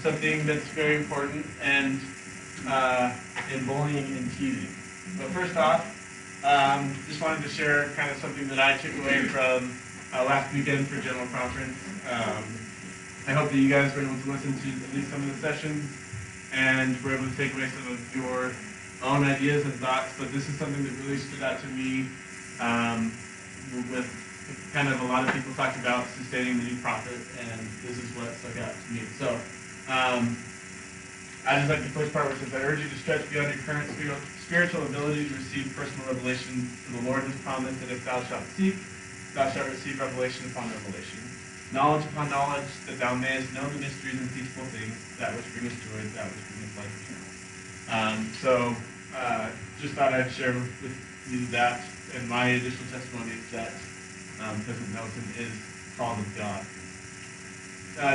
something that's very important and in bullying and teasing. But first off, just wanted to share kind of something that I took away from last weekend for General Conference. I hope that you guys were able to listen to at least some of the sessions and were able to take away some of your own ideas and thoughts. But this is something that really stood out to me with kind of a lot of people talked about sustaining the new prophet, and this is what stuck out to me. So I just like the first part where it says, I urge you to stretch beyond your current spiritual ability to receive personal revelation. For the Lord has promised that if thou shalt seek, thou shalt receive revelation upon revelation. Knowledge upon knowledge, that thou mayest know the mysteries and teachable things, that which bringeth joy, that which bringeth life eternal. Just thought I'd share with you that, and my additional testimony is that President Nelson is called of God.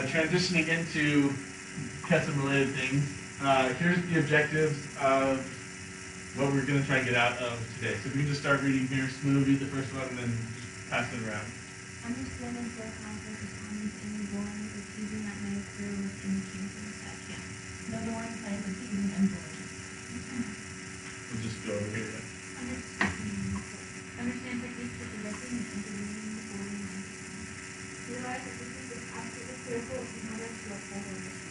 Transitioning into custom-related things, here's the objectives of what we're going to try and get out of today. So we can just start reading here, smoothly, the first one, and then just pass it around. Understand and bear conflict upon any boring or teasing that may occur within the kingdom at camp. No boring kinds of teasing and bullying. We'll just go over here. Understand techniques for conducting and interviewing the bullying and realize that this is absolutely critical in order to uphold our mission.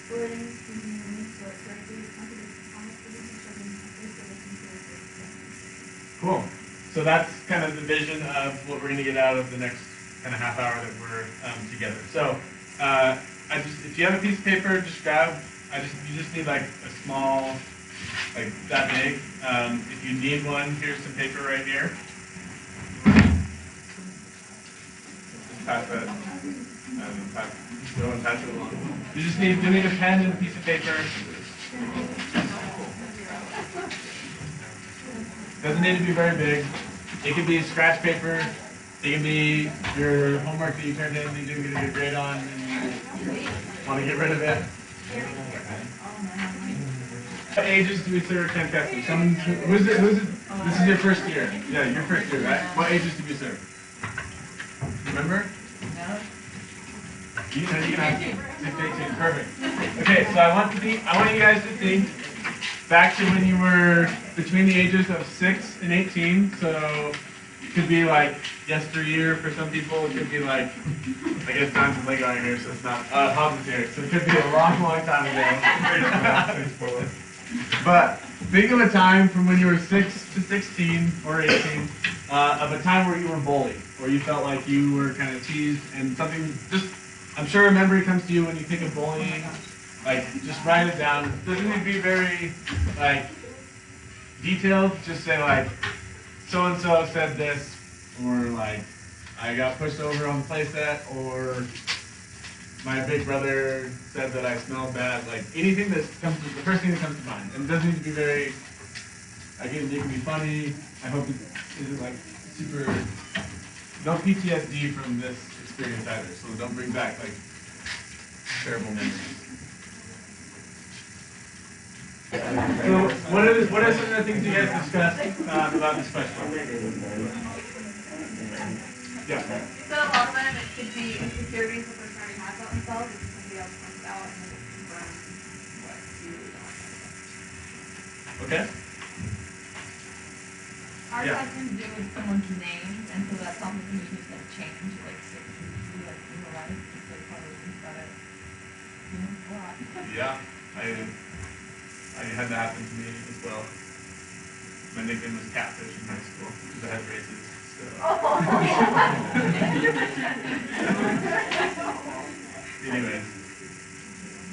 Bullying, teasing, and insult directly contradicts honest belief in children as they still listen to their great examples. Cool. So that's kind of the vision of what we're going to get out of the next kind of half hour that we're together. So if you have a piece of paper, just grab. You just need like a small, like that big. If you need one, here's some paper right here. Just pass that. Go and pass it along. You need a pen and a piece of paper. Doesn't need to be very big. It can be scratch paper. It can be your homework that you turned in, you didn't get a good grade on, and you want to get rid of it. What ages do we serve camp captain? Who's it? This is your first year. Yeah, your first year, right? What ages do we serve? Remember? No. You can have 6 to 18. Perfect. Okay, so I want you guys to think back to when you were between the ages of 6 and 18. So it could be like yesteryear for some people. It could be like, I guess time's a Lego here, so it's not Hobbs here. So it could be a long, long time ago. But think of a time from when you were 6 to 16 or 18, of a time where you were bullied, or you felt like you were kind of teased, and something I'm sure a memory comes to you when you think of bullying. Like, just write it down. It doesn't need to be very, like, detailed. Just say, like, so-and-so said this, or, like, I got pushed over on the playset, or my big brother said that I smelled bad. Like, anything that comes to, the first thing that comes to mind. And it doesn't need to be very, again, it can be funny. I hope it isn't, like, super, no PTSD from this experience either. So don't bring back, like, terrible memories. So, what are some of the things you guys discussed about this question? Yeah. So a lot of them, it could be insecurities the person already has about themselves, if somebody else points out and then it confirms what you really don't like. Okay. Ours has something to do with someone's name, and so that's something you just need to change, like in real life, just like probably think about it. A lot. Yeah, I had that happen to me as well. My nickname was Catfish in high school because I had braces. So. Anyways,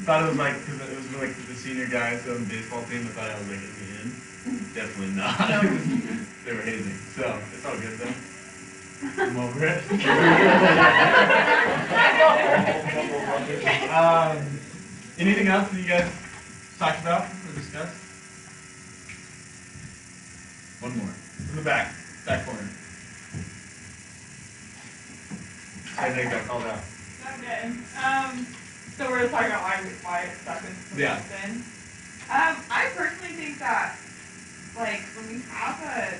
thought it was like, because it was like the senior guys on the baseball team. I thought I was like in. Definitely not. They were hazing. So it's all good though. I'm over it. Anything else that you guys talked about or discussed? One more. In the back corner. I think got called out. Okay. So we're talking about why it's stuck in sin. I personally think that, like, when we have I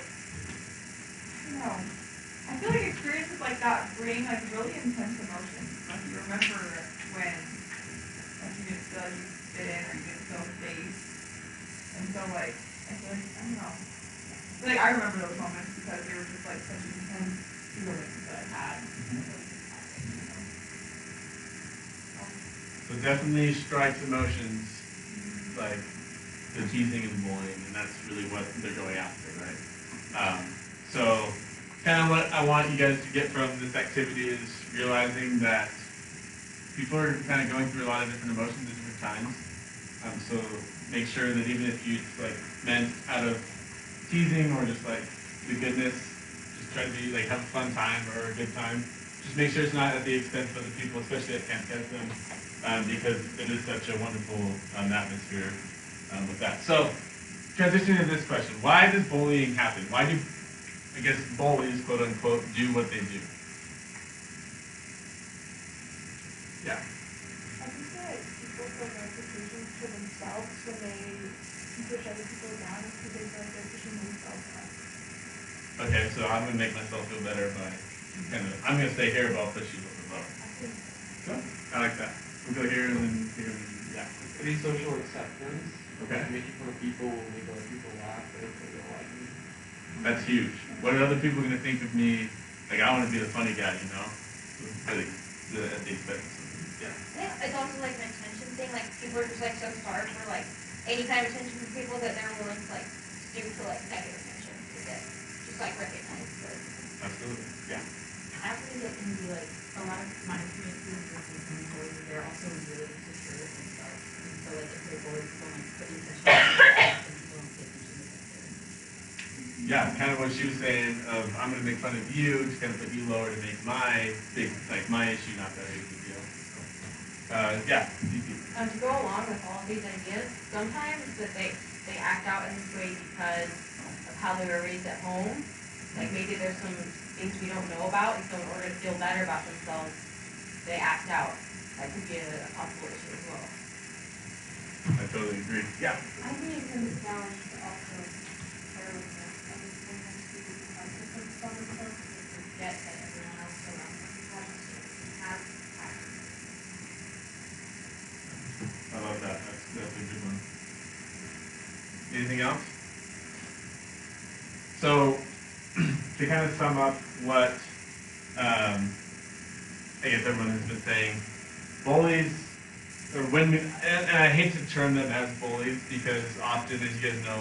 don't know, I feel like experiences like that bring, like, really intense emotions. Like, you remember when, like, you didn't feel like so like, I feel like, I don't know. Like, I remember those moments because they were just like such intense feelings that I had. So definitely strikes emotions, like the teasing and bullying, and that's really what they're going after, right? So kind of what I want you guys to get from this activity is realizing that people are kind of going through a lot of different emotions at different times. So make sure that even if you like meant out of teasing or just like the goodness, just try to be like have a fun time or a good time. Just make sure it's not at the expense of other people, especially at Camp Keston, because it is such a wonderful atmosphere with that. So transitioning to this question, why does bullying happen? Why do, I guess, bullies, quote unquote, do what they do? Yeah. I think that people feel notifications for themselves when they push other people down because they feel like they're pushing themselves up. Okay, so I'm gonna make myself feel better by I'm gonna stay here about pushing people up. Good. I like that. We'll go here and then here. Yeah. Pretty social acceptance. Okay. Making fun of people will make other people laugh if they don't like me. That's huge. What are other people gonna think of me? Like I want to be the funny guy, you know? At the expense of something. Yeah. Yeah, it's also like an attention thing. Like people are just like so starved for like any kind of attention from people that they're willing to like stoop to like negative attention to get just like recognized. But Absolutely. Yeah. I think it can be like a lot of my experiences with some boys, they're also really insecure with themselves. And so like if they're boys don't like put attention to themselves and people don't pay attention to them. Yeah, kind of what she was saying of I'm gonna make fun of you to kind of put you lower to make my big my issue not that big of a deal. Yeah. To go along with all of these ideas, sometimes that they act out in this way because of how they were raised at home. Like maybe there's some things we don't know about, and so in order to feel better about themselves, they act out. That could be a possible issue as well. I totally agree. Yeah. I think it comes down to also carelessness. I think sometimes people become different from themselves and they forget that everyone else around them has passion. I love that. That's a good one. Anything else? So to kind of sum up what I guess everyone has been saying, bullies, or and I hate to term them as bullies because often, as you guys know,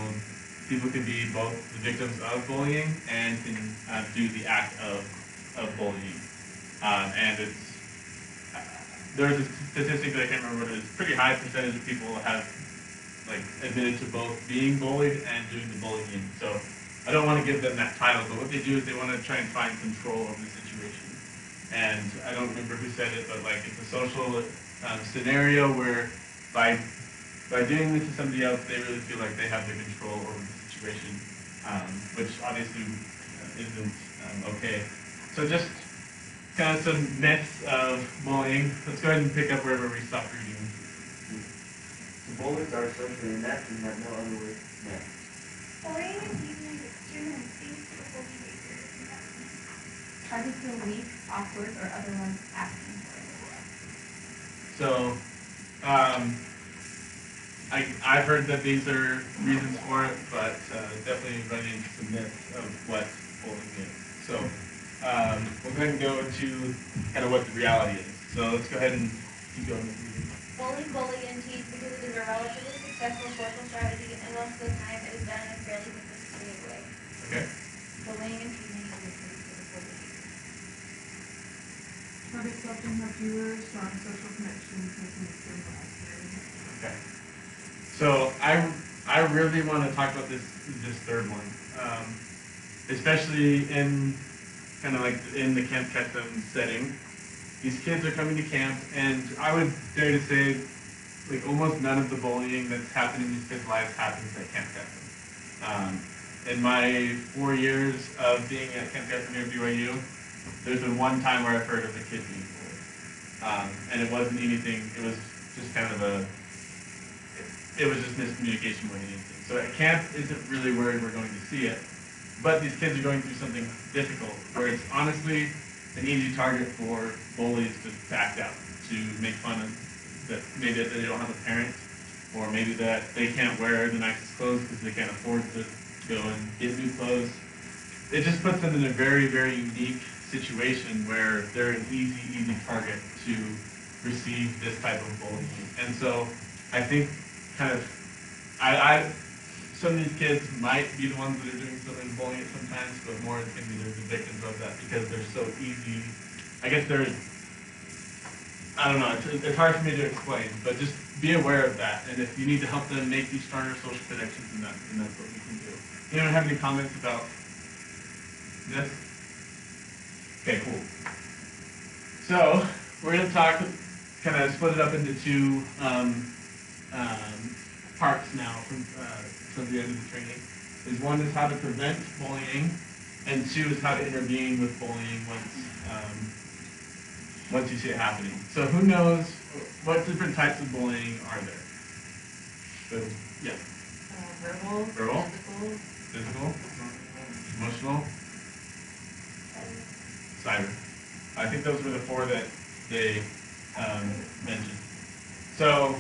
people can be both the victims of bullying and can do the act of bullying. And it's there's a statistic that I can't remember what it is. Pretty high percentage of people have like admitted to both being bullied and doing the bullying. So I don't want to give them that title, but what they do is they want to try and find control over the situation. And I don't remember who said it, but like it's a social scenario where by doing this to somebody else, they really feel like they have the control over the situation, which obviously isn't okay. So just kind of some myths of bullying. Let's go ahead and pick up wherever we stopped reading. The bullies are socially inept and have no other way inept. Bullying and teasing is extremely instinctual behavior. Try to feel weak, awkward, or otherwise asking for it. So, I've heard that these are reasons for it, but definitely running into some myths of what bullying is. So, we'll go ahead and go to kind of what the reality is. So let's go ahead and keep going with reading. bully, and tease because it is a relatively successful social strategy, and most of the time it is done in a fairly sophisticated way. Okay. Bullying and teasing is a pretty typical behavior. Not accepting her viewers, strong social connections, making it feel isolated. Okay. So I really want to talk about this third one, especially in kind of like in the Camp Keston setting. These kids are coming to camp, and I would dare to say, like almost none of the bullying that's happening in these kids' lives happens at Camp Keston. In my 4 years of being at Camp Keston near BYU, there's been one time where I've heard of a kid being bullied, and it wasn't anything. It was just kind of it was just miscommunication more than anything. So at camp isn't really where we're going to see it, but these kids are going through something difficult, where it's honestly an easy target for bullies to act out, to make fun of that maybe that they don't have a parent or maybe that they can't wear the nicest clothes because they can't afford to go and get new clothes. It just puts them in a very, very unique situation where they're an easy target to receive this type of bullying. And so I think kind of, some of these kids might be the ones that are doing some of the bullying sometimes, but more it's going to be the victims of that because they're so easy. I guess I don't know, it's hard for me to explain, but just be aware of that. And if you need to help them make these stronger social connections, then that's what we can do. Anyone have any comments about this? Okay, cool. So we're going to talk, kind of split it up into two parts now from the end of the training. One is how to prevent bullying, and two is how to intervene with bullying once you see it happening. So who knows what different types of bullying are there? So, yeah. Verbal, Verbal, physical, emotional, cyber. I think those were the four that they mentioned. So,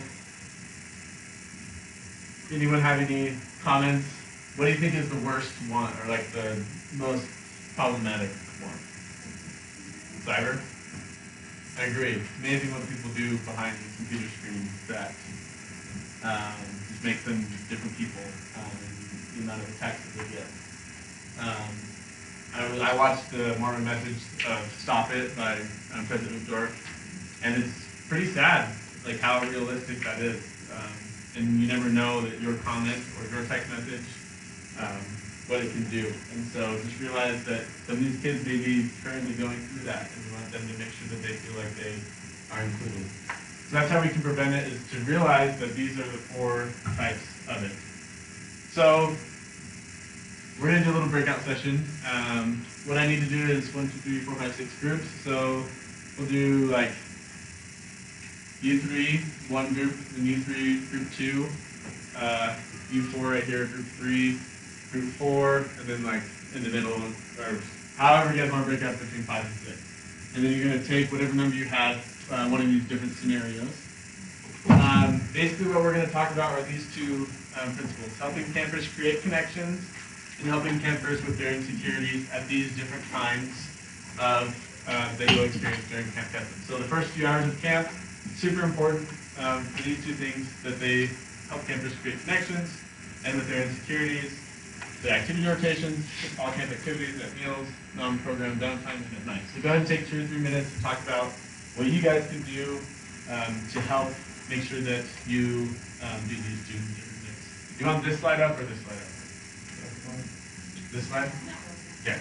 anyone have any comments? What do you think is the worst one, or like the most problematic one? Cyber? I agree. Amazing what people do behind the computer screens that just makes them different people, and the amount of attacks that they get. I watched the Mormon message of Stop It by President Dorff, and it's pretty sad, like how realistic that is. And you never know that your comment or your text message, what it can do. And so just realize that some of these kids may be currently going through that, and we want them to make sure that they feel like they are included. So that's how we can prevent it, is to realize that these are the four types of it. So we're going to do a little breakout session. What I need to do is 1, 2, 3, 4, 5, 6 groups. So we'll do like U3, one group, and U3, group 2, U4 right here, group 3, group 4, and then like in the middle, or however you guys want to break out between 5 and 6. And then you're going to take whatever number you had, one of these different scenarios. Basically what we're going to talk about are these two principles: helping campers create connections and helping campers with their insecurities at these different times of that you'll experience during Camp Keston. So the first few hours of camp, super important for these two things, that they help campers create connections and with their insecurities, the activity rotations, all camp activities at meals, non-programmed downtime, and at night. So go ahead and take 2 or 3 minutes to talk about what you guys can do to help make sure that you do these two different things. Do you want this slide up or this slide up? This slide? Okay.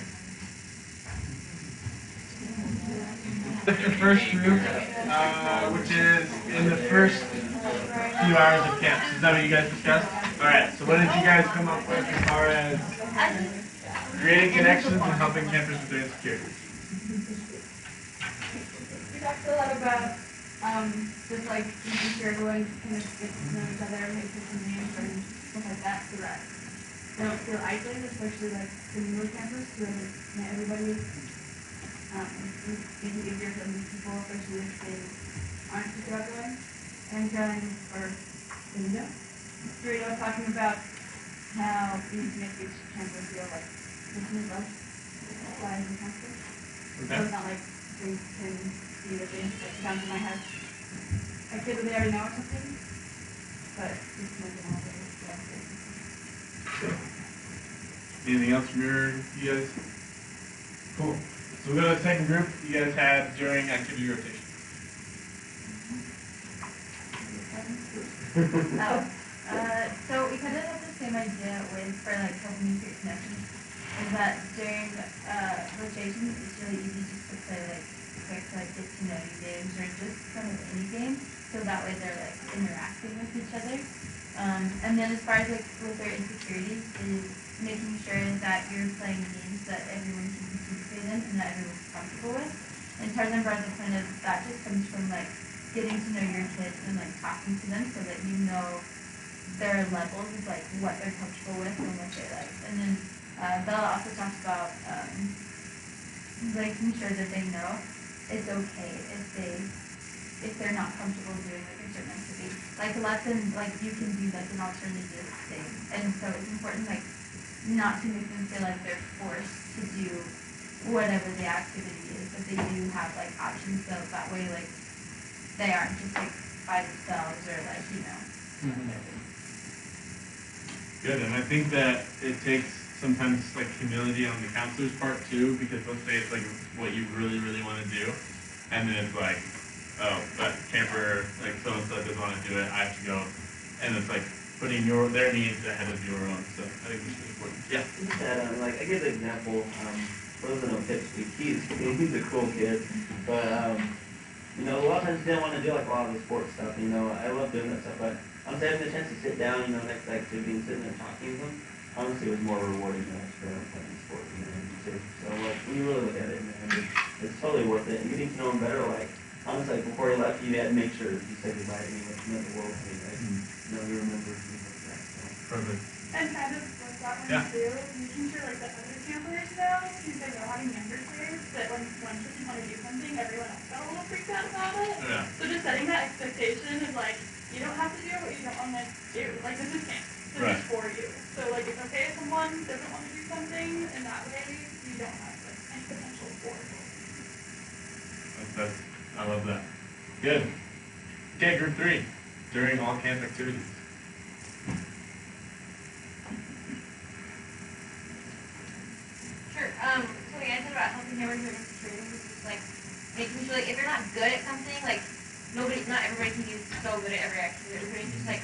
The first group, which is in the first few hours of camp. Is that what you guys discussed? All right. So what did you guys come up with as far as creating connections and helping campers with their insecurities? We talked a lot about just like making sure everyone kind of gets to know each other, make some names and stuff like that, so that they don't feel isolated, especially like the newer campers who haven't met everybody. It's easier for these people, especially if they aren't super outgoing. And Rita was talking about how we need to make each camper feel like listeners love lives and comfort. So it's not like they can see that they like down to my house a kid that they already know or something. But just make them all very Anything else from you guys? Cool. So we'll go to the second group you guys had during activity rotation. So we kind of have the same idea for like helping you create connections. Is that during rotations, it's really easy just to play like quick like get to know you games or just kind of any game. So that way they're like interacting with each other. And then as far as like with their insecurities is making sure that you're playing games that everyone can participate in and that everyone's comfortable with. And Tarzan brought the point of that just comes from like getting to know your kids and like talking to them so that you know their levels of like what they're comfortable with and what they like. And then Bella also talks about making sure that they know it's okay if they're not comfortable doing like a certain activity. like lessons, like you can do like an alternative thing. And so it's important like not to make them feel like they're forced to do whatever the activity is, but they do have like options, so that way like they aren't just like by themselves or like, you know. Good, and I think that it takes sometimes like humility on the counselor's part too, because let's say it's like what you really, really want to do, and then it's like, oh, that camper, like so-and-so doesn't want to do it, I have to go, and it's like putting their needs ahead of your own, so I think this is important. Yeah. Like, I give an example, wasn't a pitch speak, he's a cool kid, but, you know, a lot of times he didn't want to do like a lot of the sports stuff, you know, I love doing that stuff, but honestly having the chance to sit down, you know, next to activity and sitting there talking to him, honestly it was more rewarding than extra playing sports, you know, too. So like, when you really look at it, man, it's totally worth it, and getting to know him better, like, honestly, like, before he left, you had to make sure you said goodbye to me, which meant the world to me, like, you know, you remember things like that, so. Perfect. And kind of like that one Yeah. too, making sure like the other campers know, because they know having members there, that when one person wanted to do something, everyone else got a little freaked out about it. Yeah. So just setting that expectation is like, you don't have to do what you don't want to do. Like this is camp. This Right. is for you. So like it's okay if someone doesn't want to do something, and that way you don't have like any potential for it. I love that. Good. Okay, group 3, during all camp activities. Sure, so the answer about helping campers with insecurities is just like making sure like if you're not good at something, like not everybody can be so good at every activity. Everybody just like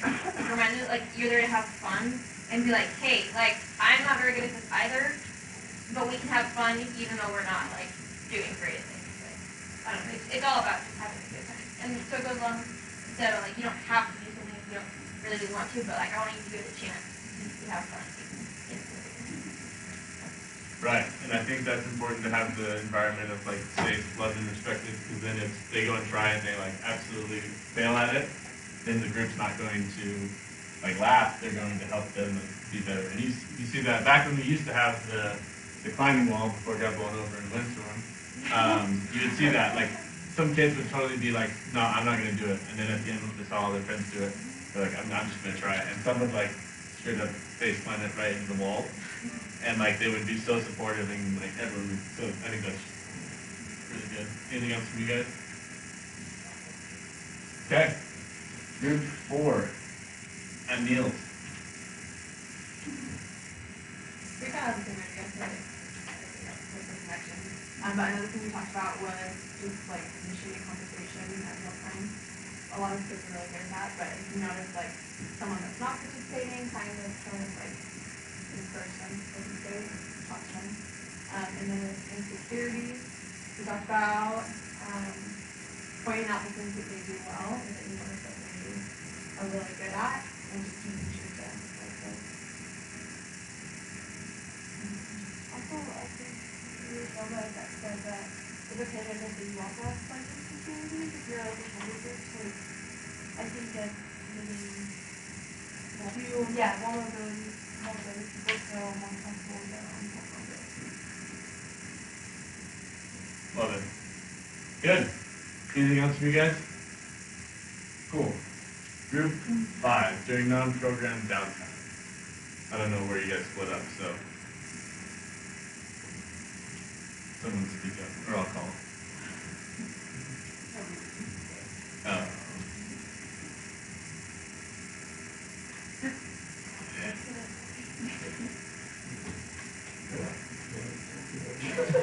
remind it like you're there to have fun and be like, hey, like I'm not very good at this either, but we can have fun even though we're not like doing great at things. Like, I don't know, it's all about just having a good time. And so it goes along instead of like you don't have to do something if you don't really want to, but like I want you to give it a chance to have fun. Right, and I think that's important to have the environment of like safe, loved, and respected, because then if they go and try and they like absolutely fail at it, then the group's not going to like laugh, they're going to help them be better. And you see that back when we used to have the climbing wall before it got blown over in a windstorm, you would see that, like some kids would totally be like, no, I'm not going to do it, and then at the end when they saw all their friends do it, they're like, I'm just going to try it, and some would like straight up face plant it right into the wall. And like they would be so supportive and like everyone. So I think that's really good. Anything else from you guys? Okay. Group 4 at meals. We kind of have the same idea, so with the connection. But another thing we talked about was just like initiating conversation at mealtime. A lot of kids are really good at that, but if you notice like someone that's not participating, kind of like encourage them to participate, talk to them. And then with insecurities, we talked about pointing out the things that they do well and that you notice that they are really good at, and just making sure to emphasize those. Also, I think you know that said that it's okay to admit that you also have some insecurities if you're like a friendly group. So I think that maybe vulnerability people feel more comfortable with their own vulnerability. Love it. Good. Anything else from you guys? Cool. Group 5 during non-program downtime. I don't know where you guys split up, so someone speak up, or I'll call. Oh.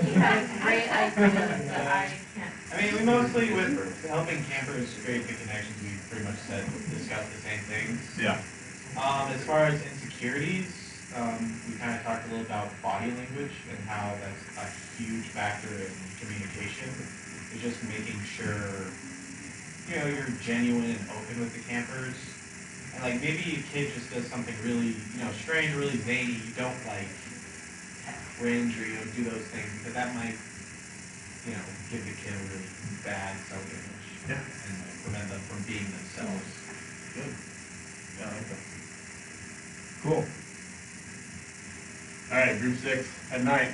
You have great ideas that I can't. I mean, we mostly, with helping campers create good connections, we pretty much discussed the same things. Yeah. As far as insecurities, we kind of talked a little about body language and how that's a huge factor in communication. It's just making sure, you know, you're genuine and open with the campers. And like maybe a kid just does something really, you know, strange, really zany. You don't like cringe or, you know, do those things because that might, you know, give the kid a really bad self-image. Yeah. And like, prevent them from being themselves. Good. Yeah, I like that. Cool. All right, group 6 at night.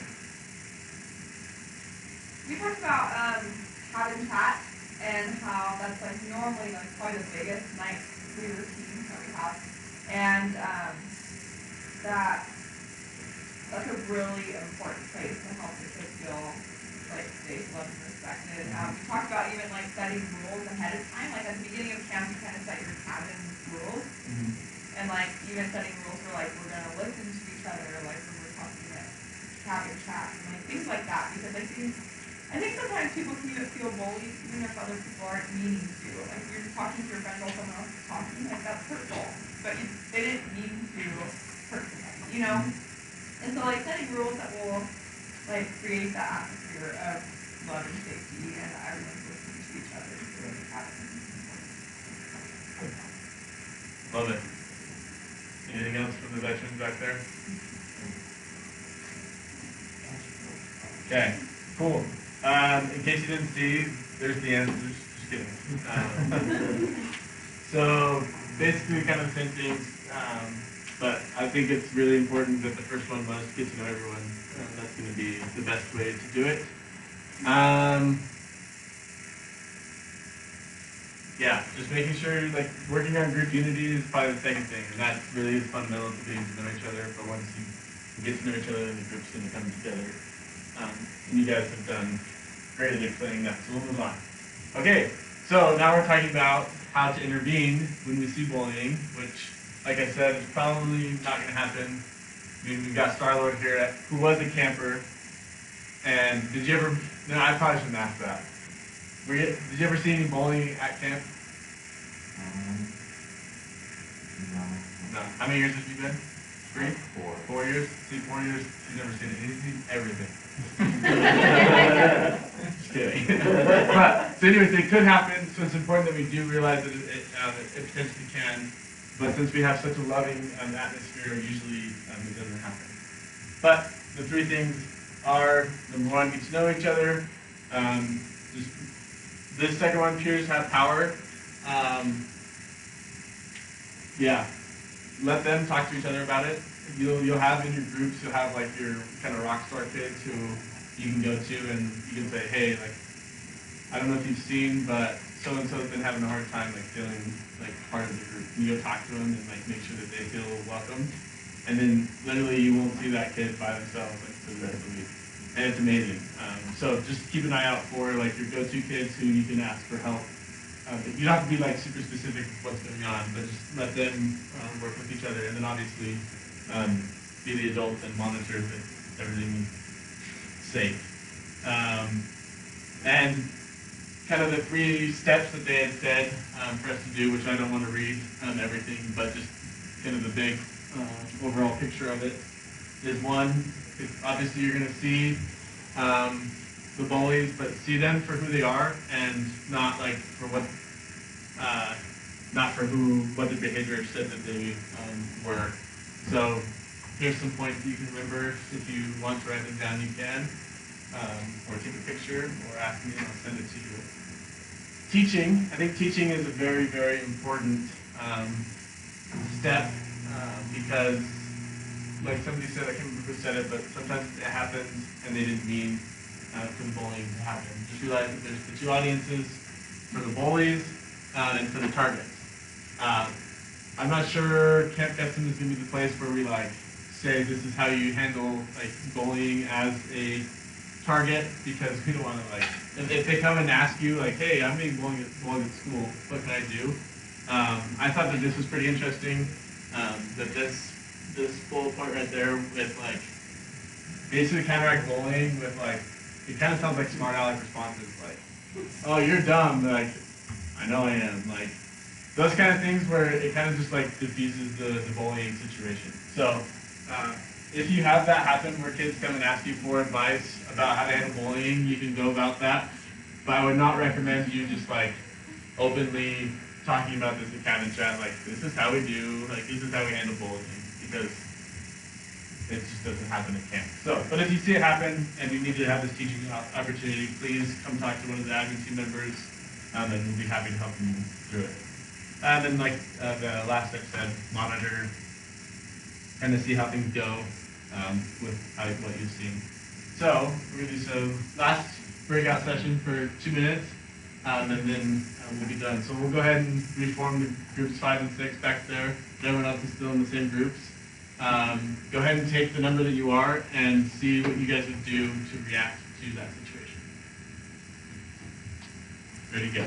We talked about habitat and how that's like normally like probably the biggest night we And that's a really important place to help the kids feel like safe, loved, and respected. We talked about even like setting rules ahead of time. Like at the beginning of camp, you kind of set your cabin rules, and like even setting rules for like we're gonna listen to each other, like when we're talking at cabin chat, and like things like that. Because I think sometimes people can even feel bullied even if other people aren't meaning to. Like you're just talking to your friend while someone else is talking, like that's hurtful, but they didn't mean to hurt somebody, you know. And so like setting rules that will like create that atmosphere of love and safety and everyone's listening to each other so that it happens. Love it. Anything else from the veterans back there? Okay, cool. In case you didn't see, there's the answers. Just kidding. So basically kind of the same things. But I think it's really important that the first one was get to know everyone. That's going to be the best way to do it. Yeah, just making sure, like, working on group unity is probably the second thing, and that really is fundamental to getting to know each other. But once you get to know each other, then the group's going to come together. And you guys have done great at explaining that, so we'll move on. Okay, so now we're talking about how to intervene when we see bullying, which, like I said, is probably not going to happen. I mean, we've got Star-Lord here, who was a camper. And did you ever, no, I probably shouldn't ask that. Did you ever see any bullying at camp? No. How many years have you been? 3? 4. 4 years? See, 4 years, you've never seen it. He's seen everything. Just kidding. But, so anyways, it could happen, so it's important that we do realize that it potentially can. But since we have such a loving atmosphere, usually it doesn't happen. But the 3 things are, number 1, get to know each other. This second one, peers have power. Yeah, let them talk to each other about it. You'll have in your groups, you'll have like your kind of rock star kids who you can go to and you can say, hey, like, I don't know if you've seen, but so-and-so's been having a hard time like feeling like part of the group. And you go talk to them and like make sure that they feel welcome. And then literally you won't see that kid by themselves like for the rest of the week. And it's amazing. So just keep an eye out for like your go-to kids who you can ask for help. You don't have to be like super specific with what's going on, but just let them work with each other, and then obviously be the adults and monitor that everything's safe. And kind of the 3 steps that they had said for us to do, which I don't want to read everything, but just kind of the big overall picture of it is 1. Obviously, you're going to see the bullies, but see them for who they are, and not like for what, what the behavior said that they were. So here's some points that you can remember. If you want to write them down, you can, or take a picture, or ask me, and I'll send it to you. Teaching, I think teaching is a very, very important step because. Like somebody said, I can't remember who said it, but sometimes it happens and they didn't mean for the bullying to happen. Just realize that there's the 2 audiences, for the bullies and for the targets. I'm not sure Camp Custom is going to be the place where we like say this is how you handle like bullying as a target, because we don't want to like, if they come and ask you like, hey, I'm being bullied at school, what can I do? I thought that this was pretty interesting, that this bullet point right there with like basically counteract bullying with like, it kind of sounds like smart aleck responses, like, oh, you're dumb, like, I know I am, like those kind of things where it kind of just like diffuses the bullying situation. So if you have that happen where kids come and ask you for advice about how to handle bullying, you can go about that, but I would not recommend you just like openly talking about this in cabin chat, like this is how we do, like this is how we handle bullying. Because it just doesn't happen at camp. So, but if you see it happen and you need to have this teaching opportunity, please come talk to one of the admin team members, and we'll be happy to help you through it. And then, like the last step said, monitor, kind of see how things go with what you've seen. So we're gonna do some last breakout session for 2 minutes, and then and we'll be done. So we'll go ahead and reform the groups 5 and 6 back there. Everyone else is still in the same groups. Go ahead and take the number that you are and see what you guys would do to react to that situation. Ready to go.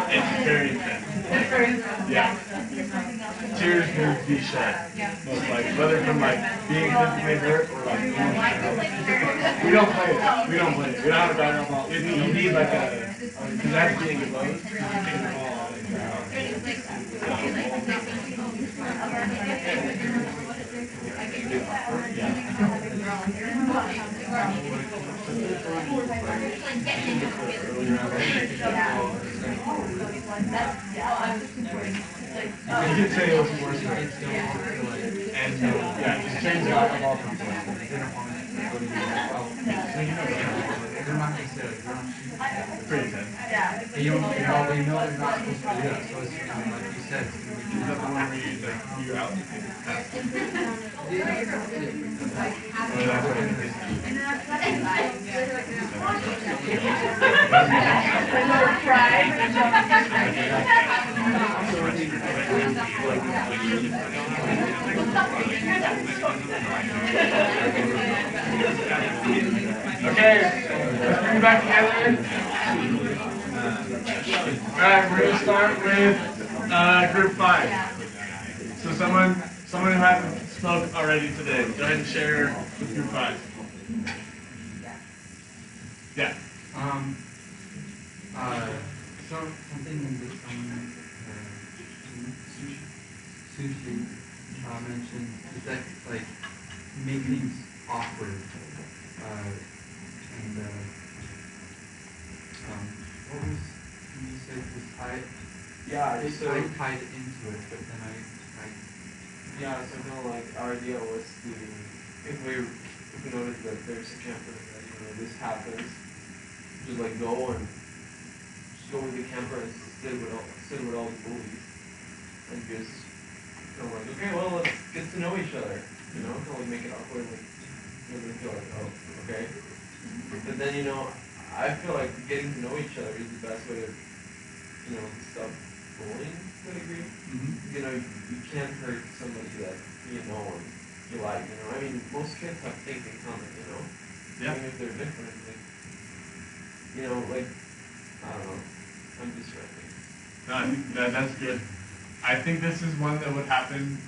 It's very intense. Yeah. Tears will be shed. Most likely. Whether from like being physically hurt or like emotional. We don't play it. We don't play it. We don't have a dog ball. You need like a, because that's being exposed. You can take the ball out of the You could say it was worse, and yeah, just change the alcohol from pretty intense. You know they're not supposed to do that, so it's like you said. Is that the one where you, like, you're out? Okay, let's bring it back together. Alright, we're going to start with group 5. So someone who hasn't spoke already today, go ahead and share with group 5. Yeah. Something that Sushi mentioned is that like make things awkward. What was you said was tied? Yeah, It's so tied into it, but then I yeah, so kind of like our idea was to if we notice that there's a camper that this happens, just like go and just go with the camper and sit with all the bullies and just kind of like okay, well let's get to know each other, kind of like make it awkward, like make them feel like oh okay, but then I feel like getting to know each other is the best way to stop bullying to a degree. You can't hurt somebody that you know and you like, I mean, most kids have things in common, Yeah. Even if they're different, like, like, I don't know, I'm just ranting. No, I think that's good. I think this is one that would happen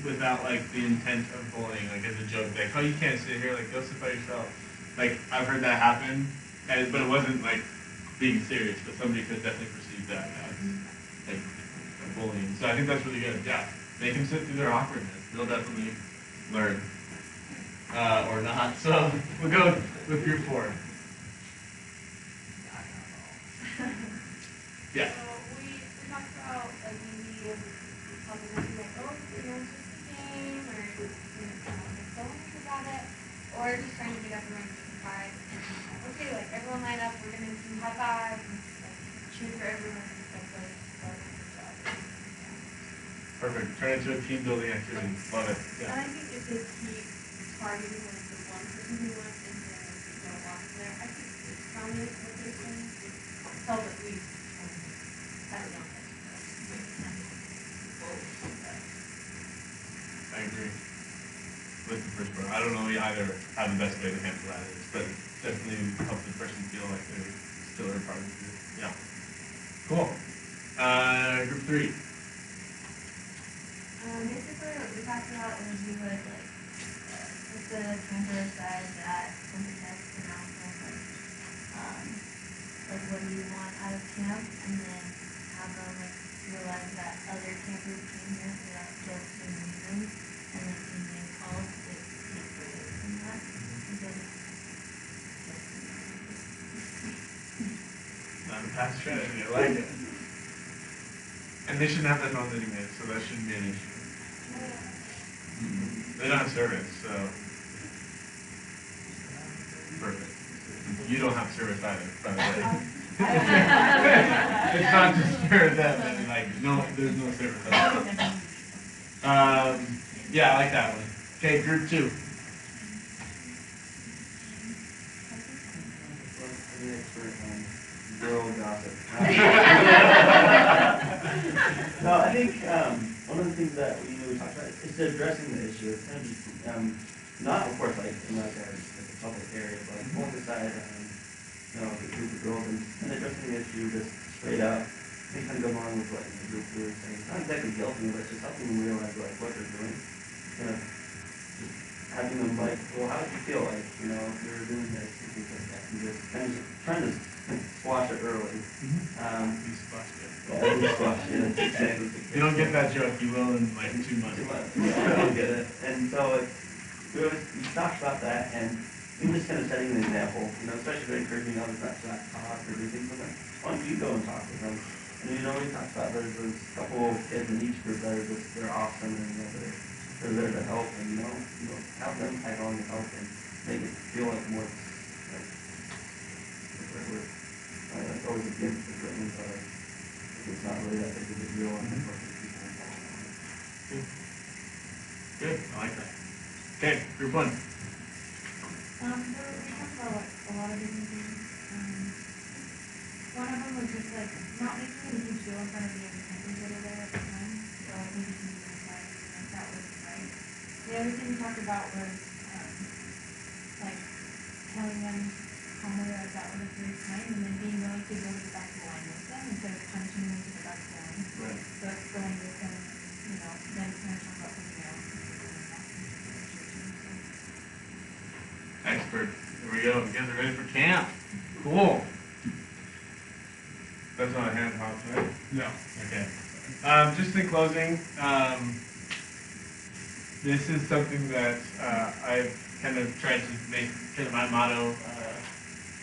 without like the intent of bullying, like as a joke, like, oh, you can't sit here, like, go sit by yourself. Like, I've heard that happen, but it wasn't like being serious, but somebody could definitely perceive that as like bullying. So I think that's really good. Yeah, make them sit through their awkwardness. They'll definitely learn, or not. So we'll go with group 4. Yeah. So we talked about like maybe helping them be like, oh, it's just a game, or kind of like don't think about it, or just trying to get everyone to decide. Okay, like everyone line up, we're gonna do high five, and like cheer for everyone. Perfect. Turn it into a team building activity. Love it. And Yeah. I think if they keep targeting like the 1% person who wants into the walk there, I think it's probably a person, tell that we, I don't know. I agree with the first part. I don't know either how the best way to handle that is, but definitely help the person feel like they're still a part of the group. Yeah. Cool. Group 3. Basically what we talked about was we would like, if the camper said that something that's an outcome, like what do you want out of camp, and then have them like realize that other campers came here for that just same reason, and then can make calls to take away from that, instead of Not a past strategy. I like it. And they shouldn't have that knowledge anyway, so that shouldn't be an issue. They don't have service, so perfect. You don't have service either, by the way. It's not just for them, and like no, there's no service at all. Yeah, I like that one. Okay, group 2. I'm an expert on girl gossip. No, I think one of the things that we talked about is addressing the issue. It's kind of just, not of course like in like a public area, but on the side, with a group of girls and addressing the issue just straight up. I think kind of go along with what the group we were saying. It's not exactly guilting, but it's just helping them realize like what they're doing. Kind of just having them like, well, how would you feel like, if you were doing this and things like that, and just kind of trying to squash it early. You squashed it. Yeah, you squash it. Exactly. You don't get that joke, you will in like 2 months. 2 months. Yeah, I don't get it. And so we talked about that, and even just kind of setting an example, especially encouraging others not to talk or do things like that. Why don't you go and talk with them? And we talked about there's a couple of kids in each group that are just, they're awesome, and they're there to help, and have them tag on to help and make it feel like more like that's always a gift for certain, but it's not really that big of a deal on the people. Good, I like that. Okay, group 1. So we talked about a lot of different things. One of them was just like not making a huge deal in front of the other campers that are there at the time. So I think you can do that, like that was right. The other thing we talked about was like telling them calmly that that was a great time, and then being willing to go to the back of the line with them instead of punishing them to the back of the line. Right. So it's going with them, then kind of talk about something else. Expert. Here we go. You guys are ready for camp. Cool. That's not a hand hop, right? No. Okay. Just in closing, this is something that I've kind of tried to make kind of my motto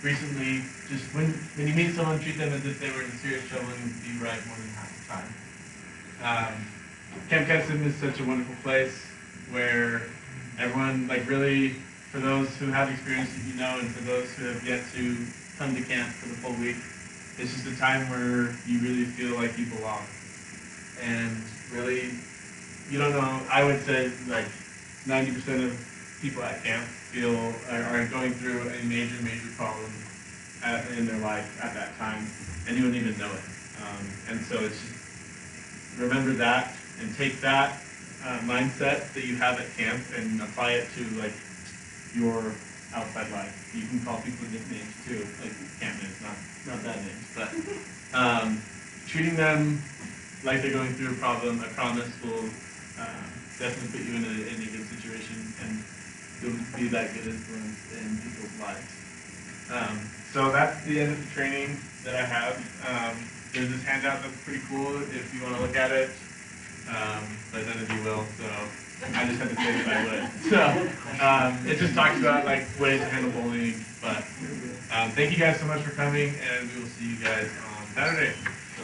recently. Just when you meet someone, treat them as if they were in serious trouble and be right more than half the time. Camp Kessin is such a wonderful place where everyone, like really, for those who have experienced it, and for those who have yet to come to camp for the full week, it's just a time where you really feel like you belong. And really, you don't know, I would say like 90% of people at camp are going through a major problem in their life at that time, and you wouldn't even know it. And so it's just, remember that, and take that mindset that you have at camp and apply it to like your outside life. You can call people nicknames too, like camp names, not that names, but treating them like they're going through a problem, I promise, will definitely put you in a good situation, and you'll be that good influence in people's lives. So that's the end of the training that I have. There's this handout that's pretty cool if you want to look at it, but none of you will, so I just had to say that I would. So it just talks about like ways to handle bullying, but thank you guys so much for coming, and we will see you guys on Saturday. So.